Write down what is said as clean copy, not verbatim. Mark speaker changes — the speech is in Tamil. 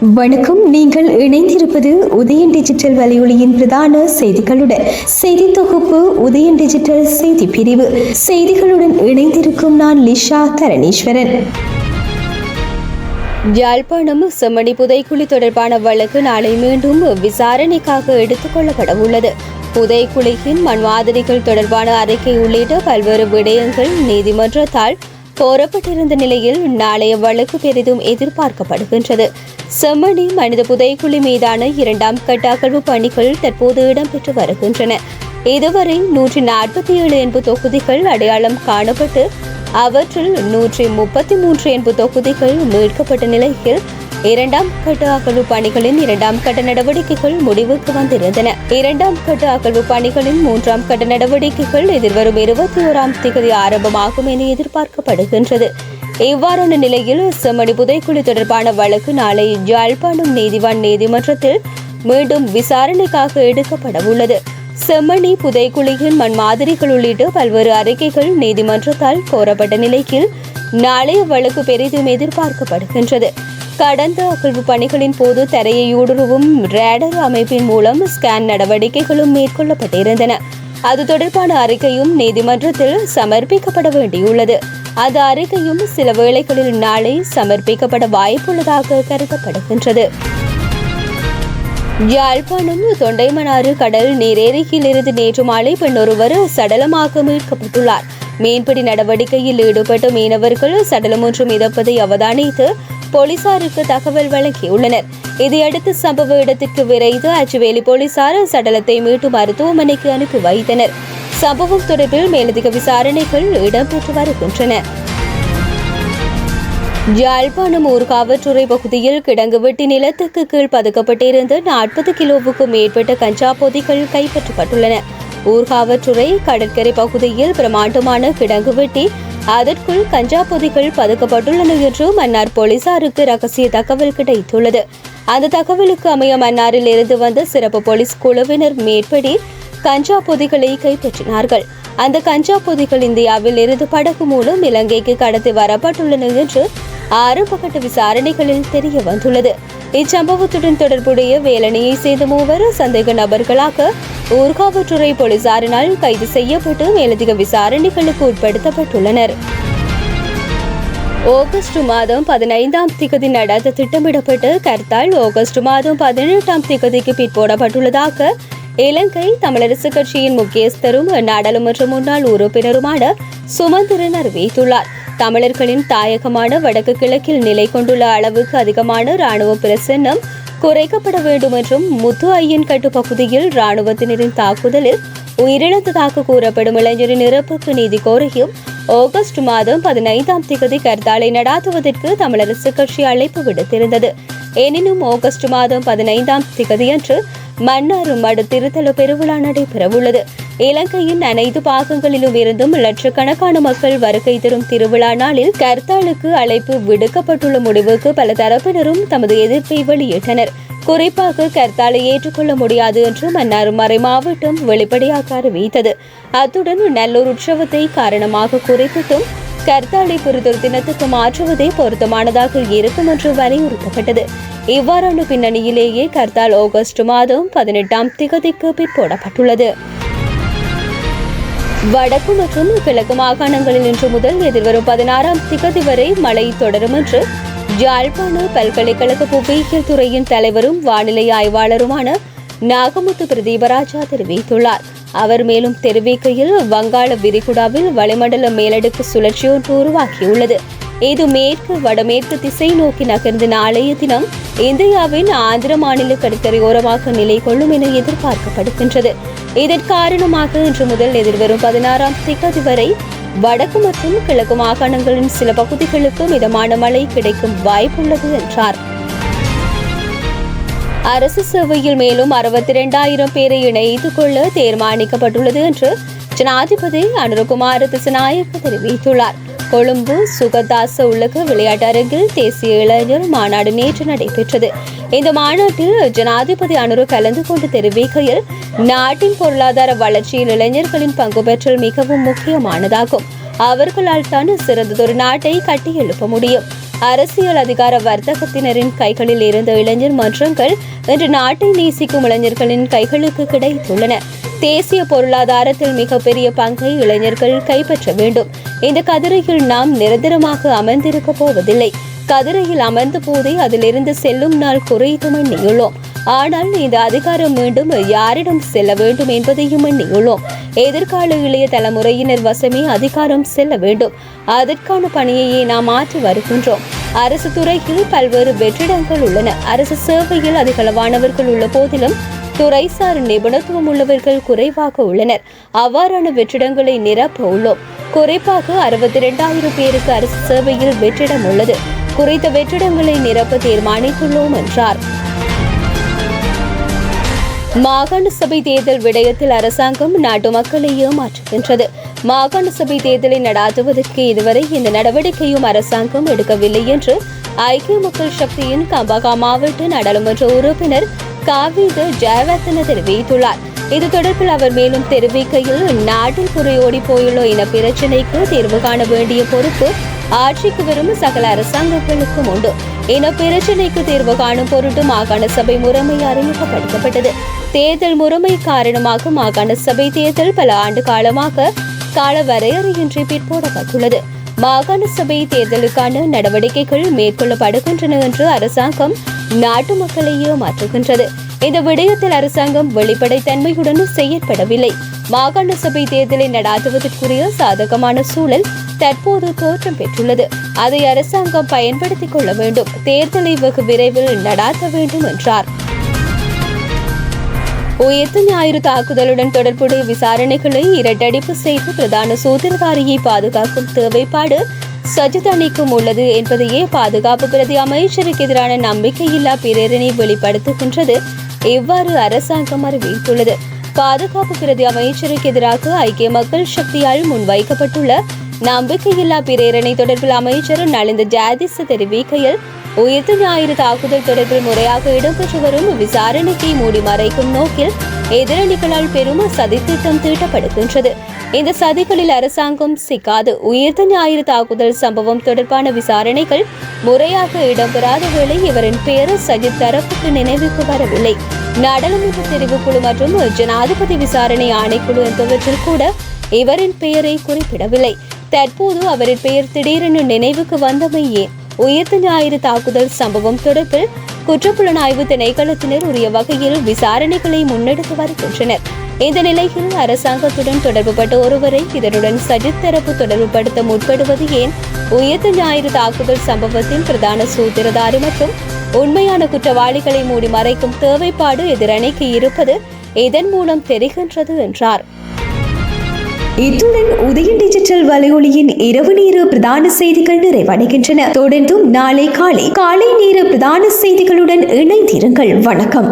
Speaker 1: வணக்கம். நீங்கள் இணைந்திருப்பது உதயன் டிஜிட்டல் வலையொலியின் பிரதான செய்திகளுடன். செய்தி தொகுப்பு உதயன் டிஜிட்டல் செய்தி பிரிவு. செய்திகளுடன் இணைந்திருக்கும் நான் லிஷா தரணீஸ்வரன். யாழ்ப்பாணம் செம்மணி புதைக்குழி தொடர்பான வழக்கு நாளை மீண்டும் விசாரணைக்காக எடுத்துக் கொள்ளப்பட உள்ளது. புதைக்குழியின் மண் மாதிரிகள் தொடர்பான அறிக்கை உள்ளிட்ட பல்வேறு விடயங்கள் நீதிமன்றத்தால் கோரப்பட்டிருந்த நிலையில் நாளைய வழக்கு பெரிதும் எதிர்பார்க்கப்படுகின்றது. செம்மணி மனித புதைக்குழி மீதான 2ஆம் கட்ட அகழ்வு பணிகள் தற்போது இடம்பெற்று வருகின்றன. இதுவரை 147 என்பு தொகுதிகள் அடையாளம் காணப்பட்டு அவற்றில் 133 என்பு தொகுதிகள் மீட்கப்பட்ட நிலையில் 2ஆம் கட்ட அகழ்வு பணிகளின் 2ஆம் கட்ட நடவடிக்கைகள் முடிவுக்கு வந்திருந்தன. 2ஆம் கட்ட அகழ்வு பணிகளின் 3ஆம் கட்ட நடவடிக்கைகள் எதிர்வரும் 21ஆம் தேதி ஆரம்பமாகும் என எதிர்பார்க்கப்படுகின்றது. இவ்வாறான நிலையில் செம்மணி புதைக்குழி தொடர்பான வழக்கு நாளை யாழ்ப்பாணம் நீதிவான் நீதிமன்றத்தில் மீண்டும் விசாரணைக்காக எடுக்கப்பட உள்ளது. செம்மணி புதைக்குழியின் மண் மாதிரிகள் உள்ளிட்ட பல்வேறு அறிக்கைகள் நீதிமன்றத்தால் கோரப்பட்ட நிலையில் நாளைய வழக்கு பெரிதும் எதிர்பார்க்கப்படுகின்றது. கடந்த அகழ்வு பணிகளின் போது தரையை ஊடுருவும் ரேடர் அமைப்பின் மூலம் ஸ்கேன் நடவடிக்கைகளும் மேற்கொள்ளப்பட்டிருந்தன. அது தொடர்பான அறிக்கையும் நீதிமன்றத்தில் சமர்ப்பிக்கப்பட வேண்டியுள்ளது. அந்த அறிக்கையும் சில வேளைகளில் நாளை சமர்ப்பிக்கப்பட வாய்ப்புள்ளதாக கருதப்படுகின்றது. யாழ்ப்பாணம் தொண்டைமனாறு கடல் நீரேரியிலிருந்து நேற்று மாலை பெண்ணொருவர் சடலமாக மீட்கப்பட்டுள்ளார். மீன்பிடி நடவடிக்கையில் ஈடுபட்ட மீனவர்கள் சடலம் ஒன்று மிதப்பதை அவதானித்து போலீசாருக்கு தகவல் வழங்கியுள்ளனர். இதையடுத்து சம்பவ இடத்திற்கு விரைந்து அச்சுவேலி போலீசார் சடலத்தை மீட்டு மருத்துவமனைக்கு அனுப்பி வைத்தனர். சம்பவம் தொடர்பில் மேலதிக விசாரணைகள் இடம்பெற்று வருகின்றன. யாழ்ப்பாணம் ஊர்காவற்றுறை பகுதியில் கிடங்கு வெட்டி நிலத்துக்கு கீழ் பதுக்கப்பட்டிருந்த 40 கிலோவுக்கும் மேற்பட்ட கஞ்சா பொதிகள் கைப்பற்றப்பட்டுள்ளன. ஊர்காவற்றுறை கடற்கரை பகுதியில் பிரமாண்டமான கிடங்கு வெட்டி அதற்குள் கஞ்சா பொதிகள் பதுக்கப்பட்டுள்ளன என்று மன்னார் போலீசாருக்கு ரகசிய தகவல் கிடைத்துள்ளது. அந்த தகவலுக்கு அமைய மன்னாரில் இருந்து வந்த சிறப்பு போலீஸ் குழுவினர் மேற்படி கஞ்சா பொதிகளை கைப்பற்றினார்கள். அந்த கஞ்சா பொதிகள் இந்தியாவில் இருந்து படகு மூலம் இலங்கைக்கு கடத்தி வரப்பட்டுள்ளன என்று ஆரம்பகட்ட விசாரணைகளில் தெரிய வந்துள்ளது. இச்சம்பவத்துடன் தொடர்புடைய வேலணையை சேர்ந்த 3 சந்தேக நபர்களாக ஊர்காவற்றுறை போலீசாரினால் கைது செய்யப்பட்டு மேலதிக விசாரணைகளுக்கு உட்படுத்தப்பட்டுள்ளனர். ஆகஸ்ட் மாதம் 15ஆம் தேதி நடத்த திட்டமிடப்பட்ட கர்த்தால் ஆகஸ்ட் மாதம் 18ஆம் தேதிக்கு பிற்போடப்பட்டுள்ளதாக இலங்கை தமிழரசு கட்சியின் முக்கியஸ்தரும் நாடாளுமன்ற முன்னாள் உறுப்பினருமான சுமந்திரன் அறிவித்துள்ளார். தமிழர்களின் தாயகமான வடக்கு கிழக்கில் நிலை கொண்டுள்ள அளவுக்கு அதிகமான இராணுவ பிரசன்னம் குறைக்கப்பட வேண்டும் என்றும் முத்து ஐயன் கட்டு பகுதியில் இராணுவத்தினரின் தாக்குதலில் உயிரிழந்ததாக கூறப்படும் இளைஞரின் இறப்புக்கு நீதி கோரியும் ஆகஸ்ட் மாதம் 15ஆம் தேதி கர்த்தாலை நடாத்துவதற்கு தமிழரசு கட்சி அழைப்பு விடுத்திருந்தது. எனினும் ஆகஸ்ட் மாதம் 15ஆம் தேதியன்று மன்னார் மடு திருத்தல பெருவிழா நடைபெறவுள்ளது. இலங்கையின் அனைத்து பாகங்களிலும் இருந்தும் லட்சக்கணக்கான மக்கள் வருகை தரும் திருவிழா நாளில் கர்த்தாலுக்கு அழைப்பு விடுக்கப்பட்டுள்ள முடிவுக்கு பல தரப்பினரும் தமது எதிர்ப்பை வெளியிட்டனர். குறிப்பாக கர்த்தாலை ஏற்றுக்கொள்ள முடியாது என்று மன்னார் மறை மாவட்டம் வெளிப்படையாக அறிவித்தது. அத்துடன் நல்லூர் உற்சவத்தை காரணமாக குறிப்பிட்டும் கர்த்தாலை புரிதொரு தினத்துக்கு மாற்றுவதே பொருத்தமானதாக இருக்கும் என்று வலியுறுத்தப்பட்டது. இவ்வாறான பின்னணியிலேயே கர்த்தால் ஆகஸ்ட் மாதம் 18ஆம் தேதிக்கு பிற்போடப்பட்டுள்ளது. வடக்கு மற்றும் கிழக்கு மாகாணங்களில் இன்று முதல் எதிர்வரும் 16ஆம் தேதி வரை மழை தொடரும் என்று யாழ்ப்பாண பல்கலைக்கழக புவியியல் துறையின் தலைவரும் வானிலை ஆய்வாளருமான நாகமுத்து பிரதீபராஜா தெரிவித்துள்ளார். அவர் மேலும் தெரிவிக்கையில் வங்காள விரிகுடாவில் வளிமண்டல மேலடுக்கு சுழற்சி ஒன்று உருவாக்கியுள்ளது. இது மேற்கு வடமேற்கு திசை நோக்கி நகர்ந்து நாளைய தினம் இந்தியாவின் ஆந்திர மாநில கடற்கரையோரமாக நிலை கொள்ளும் என எதிர்பார்க்கப்படுகின்றது. இதன் காரணமாக இன்று முதல் எதிர்வரும் 16ஆம் தேதி வரை வடக்கு மற்றும் கிழக்கு மாகாணங்களின் சில பகுதிகளுக்கு மிதமான மழை கிடைக்கும் வாய்ப்புள்ளது என்றார். அரசு சேவையில் மேலும் 62,000 பேரை இணைத்துக் கொள்ள தீர்மானிக்கப்பட்டுள்ளது என்று ஜனாதிபதி அனுரகுமார திசாநாயக்க தெரிவித்துள்ளார். கொழும்பு சுகதாச உள்ளக விளையாட்டரங்கில் தேசிய இளைஞர் மாநாடு நேற்று நடைபெற்றது. இந்த மாநாட்டில் ஜனாதிபதி அனுர கலந்து கொண்டு தெரிவிக்கையில், நாட்டின் பொருளாதார வளர்ச்சியில் இளைஞர்களின் பங்கு பெற்றல் மிகவும் முக்கியமானதாகும். அவர்களால் தான் சிறந்ததொரு நாட்டை கட்டியெழுப்ப முடியும். அரசியல் அதிகார வர்த்தகத்தினரின் கைகளில் இருந்த இளைஞர் மன்றங்கள் இன்று நாட்டை நேசிக்கும் இளைஞர்களின் கைகளுக்கு கிடைத்துள்ளன. தேசிய பொருளாதாரத்தில் மிகப்பெரிய பங்கை இளைஞர்கள் கைப்பற்ற வேண்டும். இந்த கதிரையில் நாம் நிரந்தரமாக அமர்ந்திருக்க போவதில்லை. கதிரையில் அமர்ந்த போதே அதிலிருந்து செல்லும் நாள் குறைத்தும் எண்ணியுள்ளோம். ஆனால் இந்த அதிகாரம் மீண்டும் யாரிடம் செல்ல வேண்டும் என்பதையும் எண்ணியுள்ளோம். எதிர்கால இளைய தலைமுறையினர் வசமே அதிகாரம் செல்ல வேண்டும். அதற்கான பணியையே நாம் ஆற்றி வருகின்றோம். அரசு துறையில் பல்வேறு வெற்றிடங்கள் உள்ளன. அரசு சேவையில் அதிகளவானவர்கள் உள்ள போதிலும் துறைசார் நிபுணத்துவம் உள்ளவர்கள் குறைவாக உள்ளனர். அவ்வாறான வெற்றிடங்களை நிரப்ப உள்ளோம். குறிப்பாக 62,000 பேருக்கு அரசு சேவையில் வெற்றிடம் உள்ளது. குறித்த வெற்றிடங்களை நிரப்ப தீர்மானித்துள்ளோம் என்றார். மாகாண சபை தேர்தல் விடயத்தில் அரசாங்கம் நாட்டு மக்களை ஏமாற்றுகின்றது. மாகாண சபை தேர்தலை நடாத்துவதற்கு இதுவரை இந்த நடவடிக்கையும் அரசாங்கம் எடுக்கவில்லை என்று ஐக்கிய மக்கள் சக்தியின் கம்பகா மாவட்ட நாடாளுமன்ற உறுப்பினர் காவித ஜெயவர்தன தெரிவித்துள்ளார். இது தொடர்பில் அவர் மேலும் தெரிவிக்கையில், நாட்டில் புறையோடி போயுள்ள இன பிரச்சினைக்கு தீர்வு காண வேண்டிய பொறுப்பு ஆட்சிக்கு வரும் சகல அரசாங்கங்களுக்கும் உண்டு. இன பிரச்சினைக்கு தீர்வு காணும் பொருட்டு மாகாண சபை முறைமை அறிமுகப்படுத்தப்பட்டது. தேர்தல் முறைமை காரணமாக மாகாண சபை தேர்தல் பல ஆண்டு காலமாக கால வரையறையின்றி பிற்போடப்பட்டுள்ளது. மாகாண சபை தேர்தலுக்கான நடவடிக்கைகள் மேற்கொள்ளப்படுகின்றன என்று அரசாங்கம் நாட்டு மக்களை ஏமாற்றுகின்றது. இந்த விடயத்தில் அரசாங்கம் வெளிப்படைத்தன்மையுடன் செயற்படவில்லை. மாகாண சபை தேர்தலை நடாத்துவதற்குரிய சாதகமான சூழல் தற்போது தோற்றம் பெற்றுள்ளது. அதை அரசாங்கம் பயன்படுத்திக் கொள்ள வேண்டும். தேர்தலை வெகு விரைவில் நடாத்த வேண்டும் என்றார். உயிர்த்த ஞாயிறு தாக்குதலுடன் தொடர்புடைய விசாரணைகளை இரட்டடிப்பு செய்து பிரதான சூத்திரதாரியை பாதுகாக்கும் தேவைப்பாடு சஜித் அணிக்கும் உள்ளது என்பதையே பாதுகாப்பு பிரதி அமைச்சருக்கு எதிரான நம்பிக்கையில்லா பிரேரணை வெளிப்படுத்துகின்றது. இவ்வாறு அரசாங்கம் அறிவித்துள்ளது. பாதுகாப்பு பிரதி அமைச்சருக்கு எதிராக ஐக்கிய மக்கள் சக்தியால் முன்வைக்கப்பட்டுள்ள நம்பிக்கையில்லா பிரேரணை தொடர்பில் அமைச்சர் நலிந்த ஜாதிஸ் தெரிவிக்கையில், உயிர்த்த ஞாயிறு தாக்குதல் தொடர்பில் முறையாக இடம்பெற்று வரும் விசாரணையை மூடி மறைக்கும் நோக்கில் எதிரணிகளால் பெரும் சதித்திட்டம் தீட்டப்படுகின்றது. இந்த சதிகளில் அரசாங்கம் சிக்காது. உயிர்த்த ஞாயிறு தாக்குதல் சம்பவம் தொடர்பான விசாரணைகள் முறையாக இடம்பெறாத வேளை இவரின் பெயர் சஜித் தரப்புக்கு நினைவுக்கு வரவில்லை. நாடாளுமன்ற தெரிவுக்குழு மற்றும் ஜனாதிபதி விசாரணை ஆணைக்குழு என்பவற்றில் கூட இவரின் பெயரை குறிப்பிடவில்லை. தற்போது அவரின் பெயர் திடீரென நினைவுக்கு வந்தமை ஏன்? உயிர்த்த ஞாயிறு தாக்குதல் சம்பவம் தொடர்பில் குற்றப்புலனாய்வு திணைக்களத்தினர் உரிய வகையில் விசாரணைகளை முன்னெடுத்து வருகின்றனர். இந்த நிலையில் அரசாங்கத்துடன் தொடர்புபட்ட ஒருவரை இதனுடன் சஜித் தரப்பு தொடர்புபடுத்த முற்படுவது ஏன்? உயிர்த்த ஞாயிறு தாக்குதல் சம்பவத்தின் பிரதான சூத்திரதாரி மற்றும் உண்மையான குற்றவாளிகளை மூடி மறைக்கும் தேவைப்பாடு எதிரணிக்கு இருப்பது இதன் மூலம் தெரிகின்றது என்றார்.
Speaker 2: இத்துடன் உதயன் டிஜிட்டல் வலையொலியின் இரவு நேர பிரதான செய்திகள் நிறைவடைகின்றன. தொடர்ந்தும் நாளை காலை நேர பிரதான செய்திகளுடன் இணைந்திருங்கள். வணக்கம்.